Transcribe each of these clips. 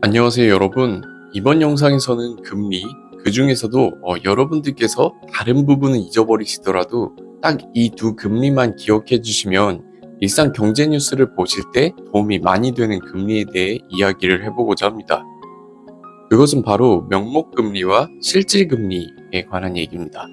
안녕하세요 여러분. 이번 영상에서는 금리, 그 중에서도 여러분들께서 다른 부분은 잊어버리시더라도 딱 이 두 금리만 기억해 주시면 일상 경제 뉴스를 보실 때 도움이 많이 되는 금리에 대해 이야기를 해보고자 합니다. 그것은 바로 명목금리와 실질금리에 관한 얘기입니다.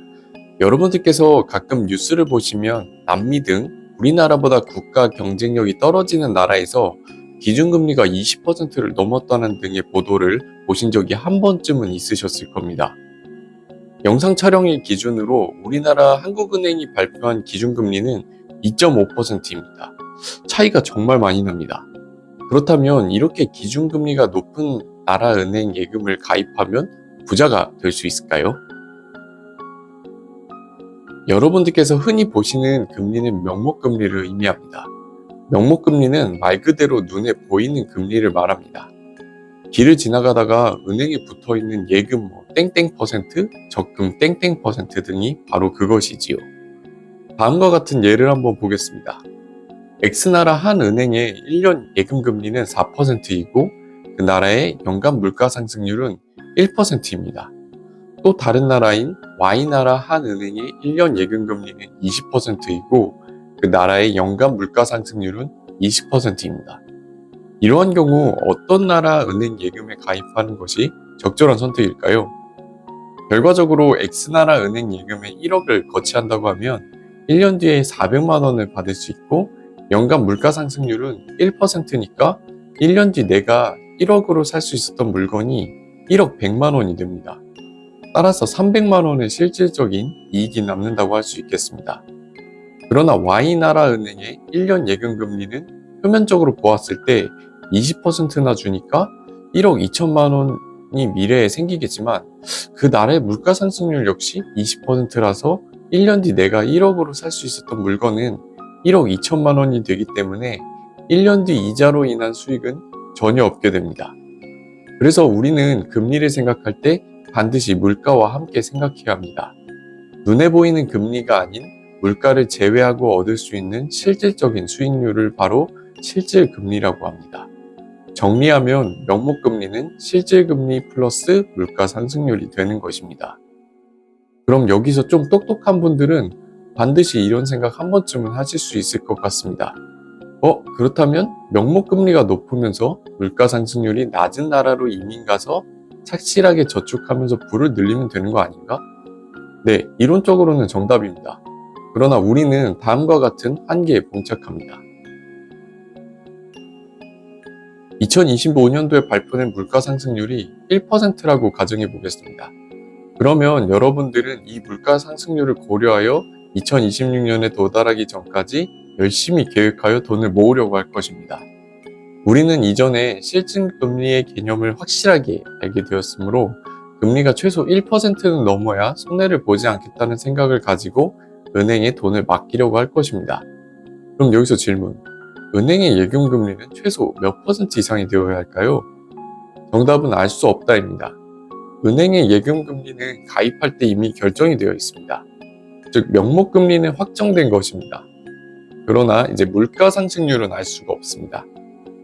여러분들께서 가끔 뉴스를 보시면 남미 등 우리나라보다 국가 경쟁력이 떨어지는 나라에서 기준금리가 20%를 넘었다는 등의 보도를 보신 적이 한 번쯤은 있으셨을 겁니다. 영상 촬영일 기준으로 우리나라 한국은행이 발표한 기준금리는 2.5%입니다. 차이가 정말 많이 납니다. 그렇다면 이렇게 기준금리가 높은 나라 은행 예금을 가입하면 부자가 될 수 있을까요? 여러분들께서 흔히 보시는 금리는 명목금리를 의미합니다. 명목금리는 말 그대로 눈에 보이는 금리를 말합니다. 길을 지나가다가 은행에 붙어있는 예금 땡땡 퍼센트, 적금 땡땡 퍼센트 등이 바로 그것이지요. 다음과 같은 예를 한번 보겠습니다. X나라 한 은행의 1년 예금 금리는 4%이고 그 나라의 연간 물가 상승률은 1%입니다. 또 다른 나라인 Y나라 한 은행의 1년 예금 금리는 20%이고 그 나라의 연간 물가 상승률은 20%입니다. 이러한 경우 어떤 나라 은행 예금에 가입하는 것이 적절한 선택일까요? 결과적으로 X나라 은행 예금에 1억을 거치한다고 하면 1년 뒤에 400만 원을 받을 수 있고 연간 물가 상승률은 1%니까 1년 뒤 내가 1억으로 살 수 있었던 물건이 1억 100만 원이 됩니다. 따라서 300만 원의 실질적인 이익이 남는다고 할 수 있겠습니다. 그러나 Y나라 은행의 1년 예금 금리는 표면적으로 보았을 때 20%나 주니까 1억 2천만 원이 미래에 생기겠지만 그 나라의 물가 상승률 역시 20%라서 1년 뒤 내가 1억으로 살 수 있었던 물건은 1억 2천만 원이 되기 때문에 1년 뒤 이자로 인한 수익은 전혀 없게 됩니다. 그래서 우리는 금리를 생각할 때 반드시 물가와 함께 생각해야 합니다. 눈에 보이는 금리가 아닌 물가를 제외하고 얻을 수 있는 실질적인 수익률을 바로 실질금리라고 합니다. 정리하면 명목금리는 실질금리 플러스 물가 상승률이 되는 것입니다. 그럼 여기서 좀 똑똑한 분들은 반드시 이런 생각 한 번쯤은 하실 수 있을 것 같습니다. 그렇다면 명목금리가 높으면서 물가 상승률이 낮은 나라로 이민 가서 착실하게 저축하면서 부를 늘리면 되는 거 아닌가? 네, 이론적으로는 정답입니다. 그러나 우리는 다음과 같은 한계에 봉착합니다. 2025년도에 발표된 물가 상승률이 1%라고 가정해 보겠습니다. 그러면 여러분들은 이 물가 상승률을 고려하여 2026년에 도달하기 전까지 열심히 계획하여 돈을 모으려고 할 것입니다. 우리는 이전에 실질금리의 개념을 확실하게 알게 되었으므로 금리가 최소 1%는 넘어야 손해를 보지 않겠다는 생각을 가지고 은행에 돈을 맡기려고 할 것입니다. 그럼 여기서 질문. 은행의 예금 금리는 최소 몇 퍼센트 이상이 되어야 할까요? 정답은 알 수 없다입니다. 은행의 예금 금리는 가입할 때 이미 결정이 되어 있습니다. 즉 명목 금리는 확정된 것입니다. 그러나 이제 물가 상승률은 알 수가 없습니다.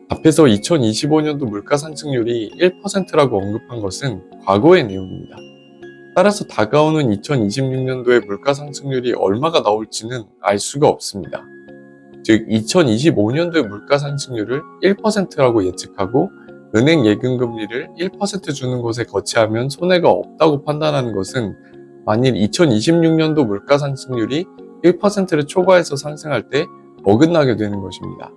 앞에서 2025년도 물가 상승률이 1%라고 언급한 것은 과거의 내용입니다. 따라서 다가오는 2026년도의 물가 상승률이 얼마가 나올지는 알 수가 없습니다. 즉 2025년도의 물가 상승률을 1%라고 예측하고 은행 예금 금리를 1% 주는 곳에 거치하면 손해가 없다고 판단하는 것은 만일 2026년도 물가 상승률이 1%를 초과해서 상승할 때 어긋나게 되는 것입니다.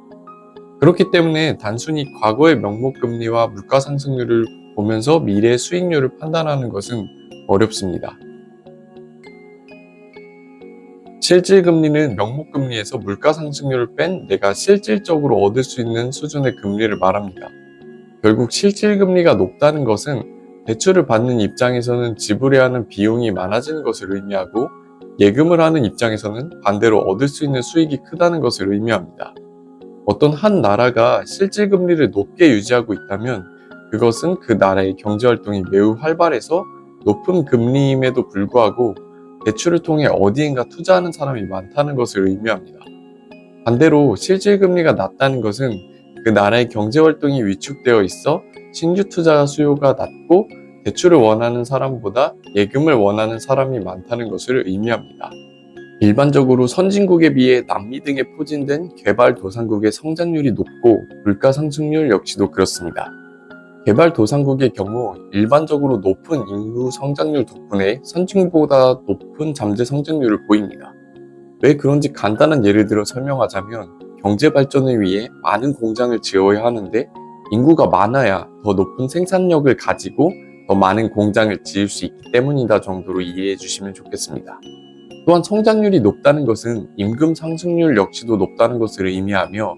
그렇기 때문에 단순히 과거의 명목금리와 물가 상승률을 보면서 미래의 수익률을 판단하는 것은 어렵습니다. 실질금리는 명목금리에서 물가 상승률을 뺀 내가 실질적으로 얻을 수 있는 수준의 금리를 말합니다. 결국 실질금리가 높다는 것은 대출을 받는 입장에서는 지불해야 하는 비용이 많아지는 것을 의미하고 예금을 하는 입장에서는 반대로 얻을 수 있는 수익이 크다는 것을 의미합니다. 어떤 한 나라가 실질금리를 높게 유지하고 있다면 그것은 그 나라의 경제활동이 매우 활발해서 높은 금리임에도 불구하고 대출을 통해 어디엔가 투자하는 사람이 많다는 것을 의미합니다. 반대로 실질금리가 낮다는 것은 그 나라의 경제활동이 위축되어 있어 신규 투자 수요가 낮고 대출을 원하는 사람보다 예금을 원하는 사람이 많다는 것을 의미합니다. 일반적으로 선진국에 비해 남미 등에 포진된 개발도상국의 성장률이 높고 물가 상승률 역시도 그렇습니다. 개발도상국의 경우 일반적으로 높은 인구 성장률 덕분에 선진국보다 높은 잠재 성장률을 보입니다. 왜 그런지 간단한 예를 들어 설명하자면 경제 발전을 위해 많은 공장을 지어야 하는데 인구가 많아야 더 높은 생산력을 가지고 더 많은 공장을 지을 수 있기 때문이다 정도로 이해해 주시면 좋겠습니다. 또한 성장률이 높다는 것은 임금 상승률 역시도 높다는 것을 의미하며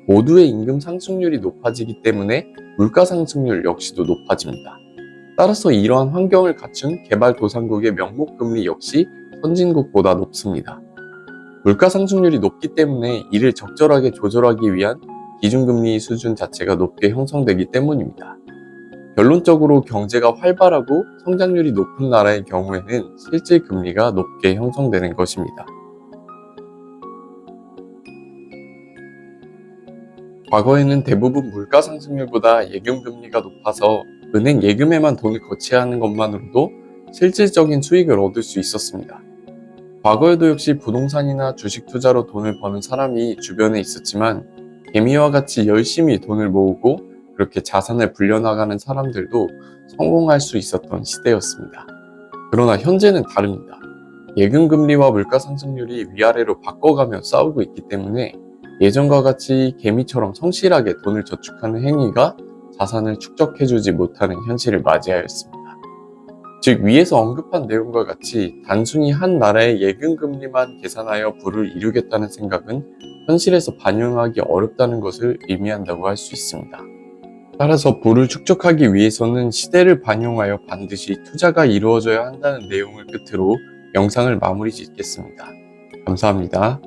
모두의 임금 상승률이 높아지기 때문에 물가 상승률 역시도 높아집니다. 따라서 이러한 환경을 갖춘 개발도상국의 명목금리 역시 선진국보다 높습니다. 물가 상승률이 높기 때문에 이를 적절하게 조절하기 위한 기준금리 수준 자체가 높게 형성되기 때문입니다. 결론적으로 경제가 활발하고 성장률이 높은 나라의 경우에는 실질 금리가 높게 형성되는 것입니다. 과거에는 대부분 물가 상승률보다 예금 금리가 높아서 은행 예금에만 돈을 거치해야 하는 것만으로도 실질적인 수익을 얻을 수 있었습니다. 과거에도 역시 부동산이나 주식 투자로 돈을 버는 사람이 주변에 있었지만 개미와 같이 열심히 돈을 모으고 그렇게 자산을 불려나가는 사람들도 성공할 수 있었던 시대였습니다. 그러나 현재는 다릅니다. 예금 금리와 물가 상승률이 위아래로 바꿔가며 싸우고 있기 때문에 예전과 같이 개미처럼 성실하게 돈을 저축하는 행위가 자산을 축적해주지 못하는 현실을 맞이하였습니다. 즉 위에서 언급한 내용과 같이 단순히 한 나라의 예금 금리만 계산하여 부를 이루겠다는 생각은 현실에서 반영하기 어렵다는 것을 의미한다고 할 수 있습니다. 따라서 부를 축적하기 위해서는 시대를 반영하여 반드시 투자가 이루어져야 한다는 내용을 끝으로 영상을 마무리 짓겠습니다. 감사합니다.